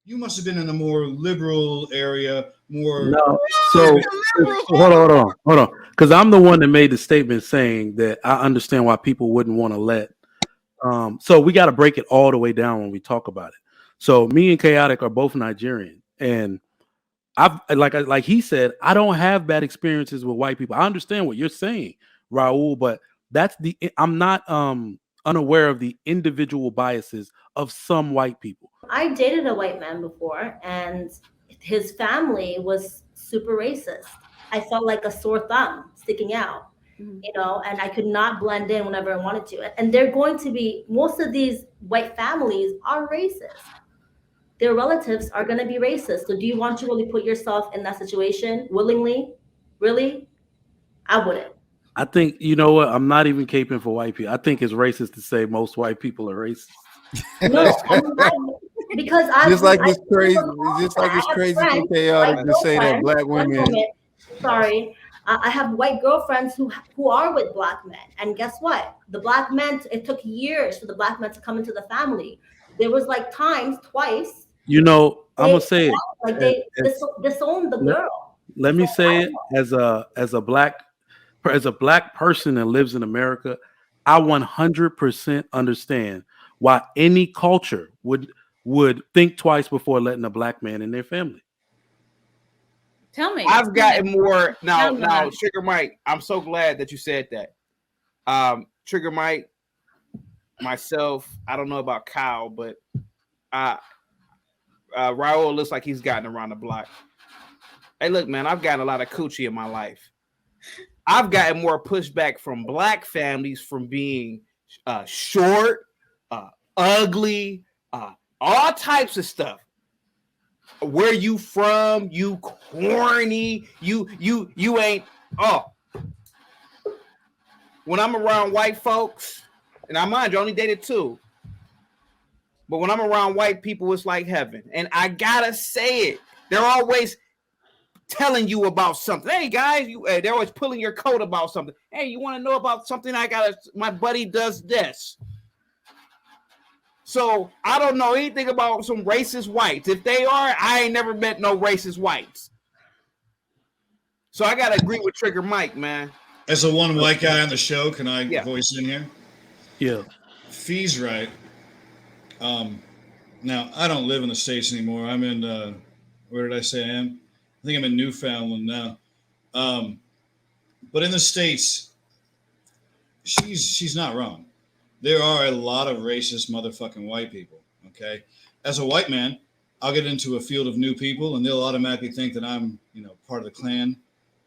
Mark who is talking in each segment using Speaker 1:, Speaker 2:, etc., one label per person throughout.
Speaker 1: You must have been in a more liberal area, more.
Speaker 2: No. So hold on. Because I'm the one that made the statement saying that I understand why people wouldn't want to let. So we got to break it all the way down when we talk about it. So me and Chaotic are both Nigerian, and like he said, I don't have bad experiences with white people. I understand what you're saying, Raul, but I'm not unaware of the individual biases of some white people.
Speaker 3: I dated a white man before, and his family was super racist. I felt like a sore thumb sticking out, and I could not blend in whenever I wanted to. And they're going to be, most of these white families are racist. Their relatives are going to be racist. So do you want to really put yourself in that situation willingly? Really? I wouldn't.
Speaker 2: I think you know what? I'm not even caping for white people. I think it's racist to say most white people are racist.
Speaker 3: No, I'm not, because
Speaker 4: Just like it's
Speaker 3: I
Speaker 4: crazy,
Speaker 3: grew up all
Speaker 4: just
Speaker 3: that.
Speaker 4: like
Speaker 3: I
Speaker 4: it's
Speaker 3: have
Speaker 4: crazy for
Speaker 3: friends,
Speaker 4: chaotic
Speaker 3: white
Speaker 4: to say that
Speaker 3: girlfriends,
Speaker 4: black
Speaker 3: one
Speaker 4: women.
Speaker 3: moment, sorry. I have white girlfriends who are with black men, and guess what? The black men. It took years for the black men to come into the family. There was like times twice
Speaker 2: You know, I'm
Speaker 3: they
Speaker 2: gonna say it.
Speaker 3: like
Speaker 2: As,
Speaker 3: they
Speaker 2: as-
Speaker 3: disowned the
Speaker 2: let,
Speaker 3: girl.
Speaker 2: let
Speaker 3: So
Speaker 2: me say it as a black person that lives in America. I 100% understand why any culture would think twice before letting a black man in their family.
Speaker 5: Tell me.
Speaker 6: I've gotten more now.
Speaker 5: Tell me.
Speaker 6: Now, Trigger Mike, I'm so glad that you said that. Trigger Mike, myself, I don't know about Kyle, but Raul looks like he's gotten around the block. Hey, look, man, I've gotten a lot of coochie in my life. I've gotten more pushback from black families from being short, ugly, all types of stuff. Where you from? You corny? You ain't. Oh, when I'm around white folks, and I mind you, I only dated two. But when I'm around white people, it's like heaven. And I gotta say it. They're always telling you about something. Hey guys, they're always pulling your coat about something. Hey, you want to know about something? My buddy does this. So I don't know anything about some racist whites. If they are, I ain't never met no racist whites. So I gotta agree with Trigger Mike, man.
Speaker 1: As a one white guy on the show, can I
Speaker 6: Yeah.
Speaker 1: voice in here?
Speaker 2: Yeah.
Speaker 1: Fee's right. Now I don't live in the States anymore. I'm in where did I say I am? I think I'm in Newfoundland now. But in the States, she's not wrong. There are a lot of racist motherfucking white people. Okay, as a white man, I'll get into a field of new people, and they'll automatically think that I'm, part of the Klan,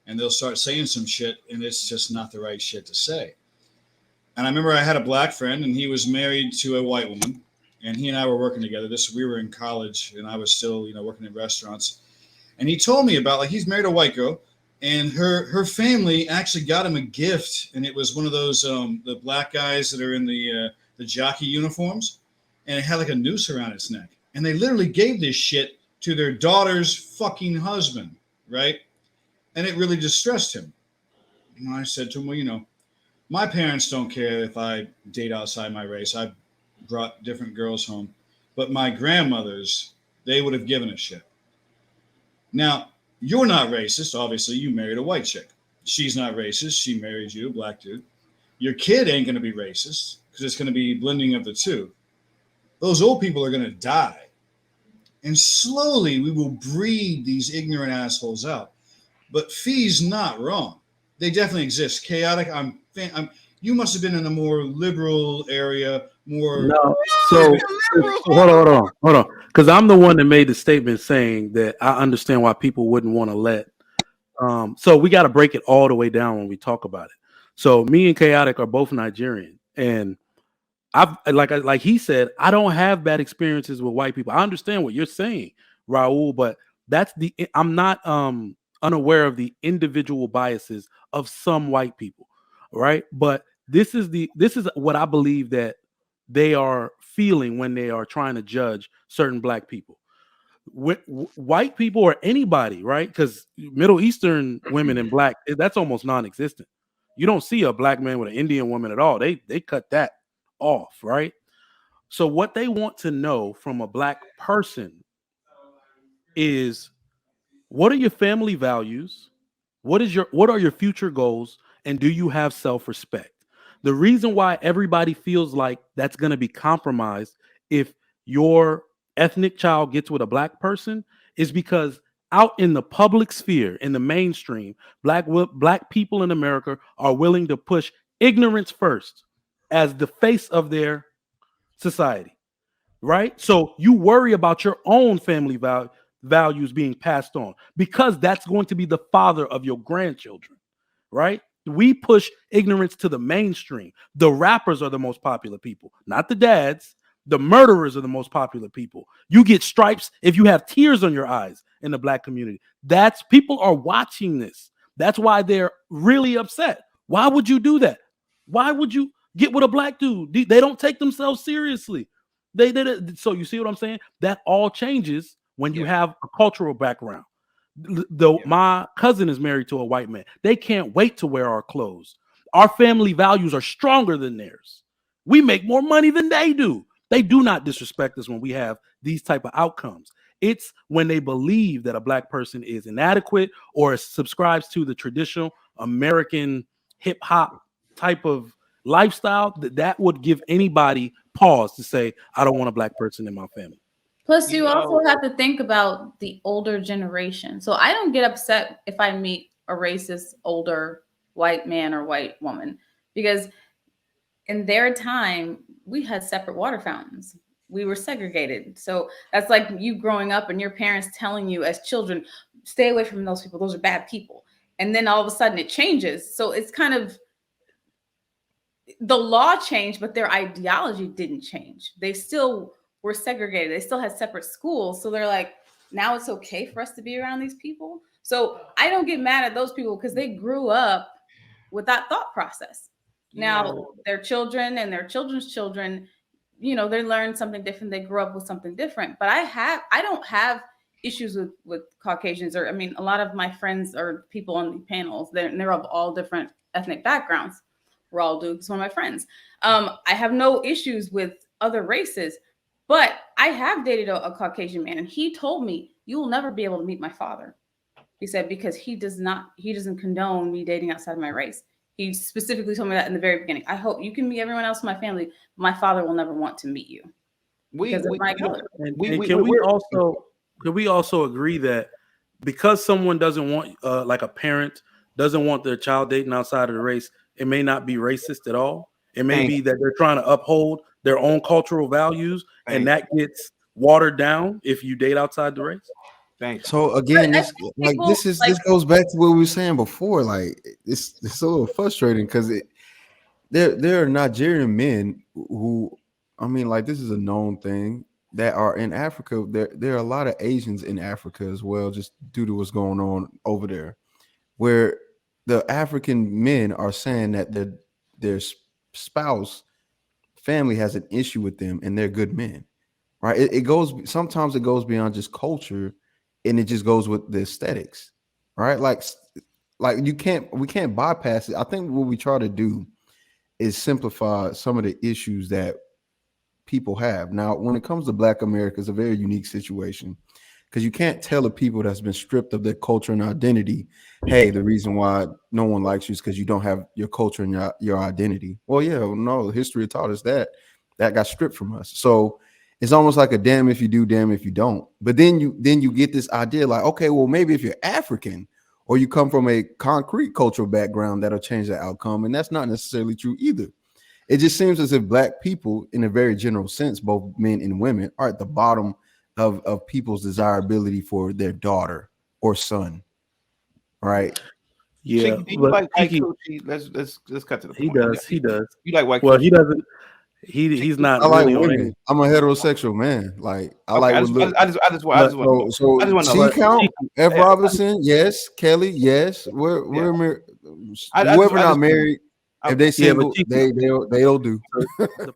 Speaker 1: and they'll start saying some shit, and it's just not the right shit to say. And I remember I had a black friend, and he was married to a white woman, and he and I were working together. We were in college, and I was still, working in restaurants. And he told me about, like, he's married a white girl, and her family actually got him a gift, and it was one of those the black guys that are in the jockey uniforms, and it had like a noose around its neck, and they literally gave this shit to their daughter's fucking husband, right? And it really distressed him. And I said to him, well, my parents don't care if I date outside my race. I brought different girls home, but my grandmothers, they would have given a shit. Now, you're not racist. Obviously, you married a white chick. She's not racist. She married you, a black dude. Your kid ain't going to be racist because it's going to be blending of the two. Those old people are going to die. And slowly we will breed these ignorant assholes out. But Fee's not wrong. They definitely exist. Chaotic, you must have been in a more liberal area, more.
Speaker 2: No. So hold on. Because I'm the one that made the statement saying that I understand why people wouldn't want to let. So we got to break it all the way down when we talk about it. So me and Chaotic are both Nigerian, and I've like he said, I don't have bad experiences with white people. I understand what you're saying, Raul, but I'm not unaware of the individual biases of some white people, right? But this is what I believe that they are feeling when they are trying to judge certain black people. White people or anybody, right? Because Middle Eastern women and black, that's almost non-existent. You don't see a black man with an Indian woman at all. They cut that off, right? So what they want to know from a black person is, what are your family values? What are your future goals? And do you have self-respect? The reason why everybody feels like that's going to be compromised if your ethnic child gets with a black person is because out in the public sphere, in the mainstream, black people in America are willing to push ignorance first as the face of their society, right? So you worry about your own family values being passed on because that's going to be the father of your grandchildren, right? We push ignorance to the mainstream. The rappers are the most popular people, not the dads. The murderers are the most popular people. You get stripes if you have tears on your eyes in the black community. That's people are watching this. That's why they're really upset. Why would you do that? Why would you get with a black dude? They don't take themselves seriously. So you see what I'm saying? That all changes when you have a cultural background. Though my cousin is married to a white man, they can't wait to wear our clothes. Our family values are stronger than theirs. We make more money than they do. They do not disrespect us when we have these type of outcomes. It's when they believe that a black person is inadequate or subscribes to the traditional American hip hop type of lifestyle that would give anybody pause to say, I don't want a black person in my family.
Speaker 5: Plus, you also have to think about the older generation. So I don't get upset if I meet a racist older white man or white woman, because in their time, we had separate water fountains. We were segregated. So that's like you growing up and your parents telling you as children, stay away from those people. Those are bad people. And then all of a sudden it changes. So it's kind of, the law changed, but their ideology didn't change. They still were segregated. They still had separate schools. So they're like, now it's okay for us to be around these people. So I don't get mad at those people because they grew up with that thought process. Now their children and their children's children, you know, they learn something different. They grew up with something different. But I don't have issues with Caucasians, or I mean, a lot of my friends or people on the panels, they're of all different ethnic backgrounds. We're all Dukes, one of my friends. I have no issues with other races, but I have dated a Caucasian man, and he told me, you will never be able to meet my father. He said, because he doesn't condone me dating outside of my race. He specifically told me that in the very beginning. I hope you can meet everyone else in my family. My father will never want to meet you.
Speaker 2: Can we also agree that because someone doesn't want, like a parent doesn't want their child dating outside of the race, it may not be racist at all. It may be that they're trying to uphold their own cultural values, and that gets watered down if you date outside the race.
Speaker 4: So again, this goes back to what we were saying before. Like it's a little frustrating because there are Nigerian men who, I mean, like, this is a known thing, that are in Africa. There are a lot of Asians in Africa as well, just due to what's going on over there, where the African men are saying that their spouse family has an issue with them and they're good men, right? Sometimes it goes beyond just culture, and it just goes with the aesthetics, right? Like we can't bypass it. I think what we try to do is simplify some of the issues that people have. Now, when it comes to Black America, it's a very unique situation, because you can't tell a people that's been stripped of their culture and identity, hey, the reason why no one likes you is because you don't have your culture and your identity. Well, yeah, no, history taught us that got stripped from us. So it's almost like a damn if you do, damn if you don't. But then you get this idea like, okay, well, maybe if you're African or you come from a concrete cultural background, that'll change the outcome. And that's not necessarily true either. It just seems as if Black people, in a very general sense, both men and women, are at the bottom of people's desirability for their daughter or son, right?
Speaker 2: Yeah,
Speaker 6: do you like white coochie? Let's cut to the point.
Speaker 2: He does.
Speaker 6: You like white?
Speaker 2: Well,
Speaker 6: coochie?
Speaker 2: he doesn't. He's not.
Speaker 4: I like
Speaker 2: really
Speaker 4: women. I'm a heterosexual man. Like I like.
Speaker 6: I just want to know.
Speaker 4: She count. F. Robinson, yes. Kelly, yes. Whoever not married, if they single, they'll do.
Speaker 2: The